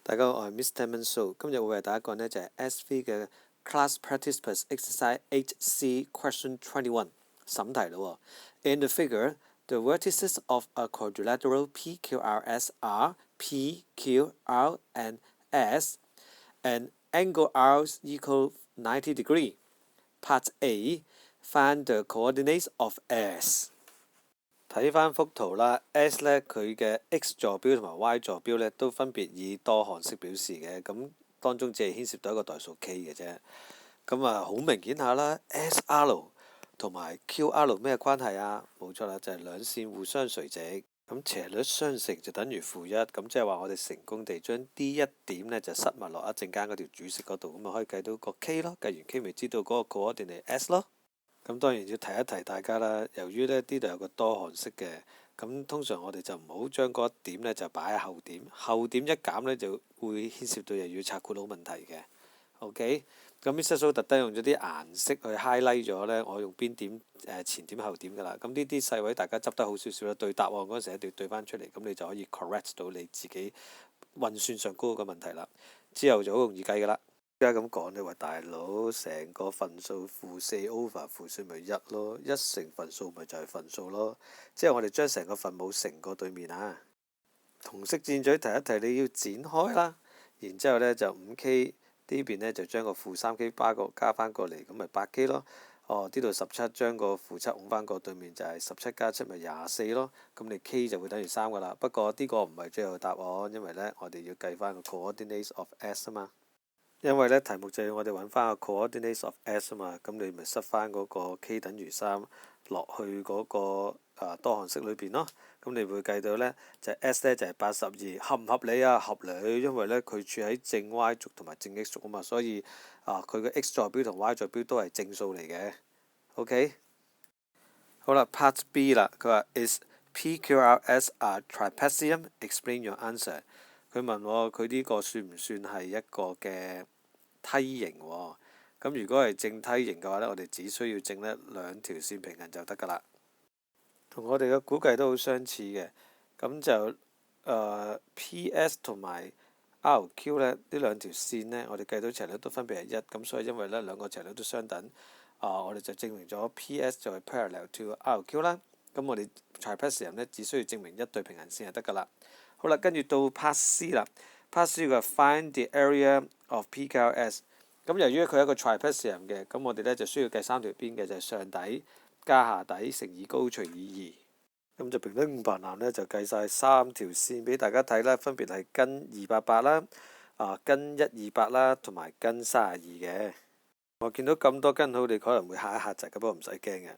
大家好，我係 Mr. Manso，今日會為大家講呢就係 SV 嘅 Class Participants Exercise 8C Question 21 審題咯。In the figure, the vertices of a quadrilateral PQRS are P, Q, R, and S, and angle R equal 90 degree. Part A, find the coordinates of S。睇翻幅圖啦 ，S 咧佢嘅 X 坐標同埋 Y 坐標咧都分別以多項式表示嘅，咁當中只係牽涉到一個代數 K 嘅啫。咁好明顯下啦 ，SR 同埋 QR 咩關係啊？冇錯啦，就係兩線互相垂直，咁斜率相乘就等於-1，咁即係話我哋成功地將 D 一點咧就塞埋落一陣間嗰條主式嗰度，咁可以計到個 K 咯，計完 K 咪知道嗰個 coordinate S 咯。咁當然要提一提大家啦，由於呢度有個多項式嘅，咁通常我哋就唔好將嗰一點呢就擺喺後點，後點一減呢就會牽涉到又要拆括號問題嘅。OK， 咁 Mr. So 特登用咗啲顏色去 highlight 咗呢，我用邊點前點後點㗎啦。咁呢啲細位大家執得好少少啦，對答案嗰陣時一定要對翻出嚟，咁你就可以 correct 到你自己運算上高個問題啦。之後就好容易計㗎啦。而家咁講，你話大佬成個份數-4 over 負4咪1咯，一乘份數咪就係份數咯，即係我哋將成個分母乘過對面啊。同式箭嘴提一提，你要展開啦，然之後呢，就 5K 呢邊呢，就將個-3K 加翻過嚟，咁咪8K 咯。呢度17將個-7拱翻過對面就係17加7咪24咯，咁你 K 就會等於3㗎啦。不過呢個唔係最後答案，因為呢，我哋要計翻個 coordinates of S 啊嘛。因為呢題目就要我哋揾翻個 coordinates of S 啊嘛，咁你咪塞翻嗰個 K 等於3落去嗰個多項式裏邊咯。咁你會計到呢，就 S 呢就係82，合唔合理啊？合理，因為呢佢處喺正 Y 軸同埋正 X 軸啊嘛，所以佢嘅 X 坐標同 Y 坐標都係正數嚟嘅。OK， 好啦 ，Part B 啦，佢話 Is PQRS a trapezium? Explain your answer。佢問我佢呢個算唔算係一個嘅梯形喎？咁如果係正梯形嘅話呢，我哋只需要正呢兩條線平行就得㗎啦。同我哋嘅估計都好相似嘅。咁就PS 同埋 RQ 呢兩條線呢，我哋計到斜率都分別係1，咁所以因為呢兩個斜率都相等，我哋就證明咗 PS 就係 parallel to RQ 啦。咁我哋 trapezium 呢只需要證明一對平行線就得㗎啦。好啦，跟住到 Part C 啦。Part C 嘅 Find the area of PQRS。咁由於佢係一個 trapezium 嘅，咁我哋呢就需要計3條邊嘅，就係上底加下底乘以高除以2。咁就平均500難呢，就計晒3條線俾大家睇啦，分別係跟288啦、跟128啦，同埋跟32嘅。我見到咁多根號，你可能會嚇一嚇窒嘅，不過唔使驚嘅。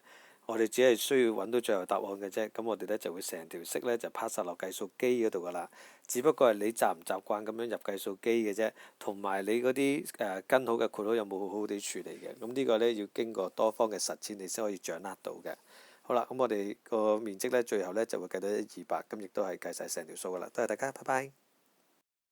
我哋只係需要揾到最後答案嘅啫，咁我哋呢就會成條式呢就拍晒落計數機嗰度㗎啦。只不過係你習唔習慣咁樣入計數機嘅啫，同埋你嗰啲跟號嘅括號有冇好好地處理嘅。咁呢個呢要經過多方嘅實踐，你先可以掌握到嘅。好啦，咁我哋個面積呢最後呢就會計到128，咁亦都係計晒成條數㗎啦。多謝大家，拜拜。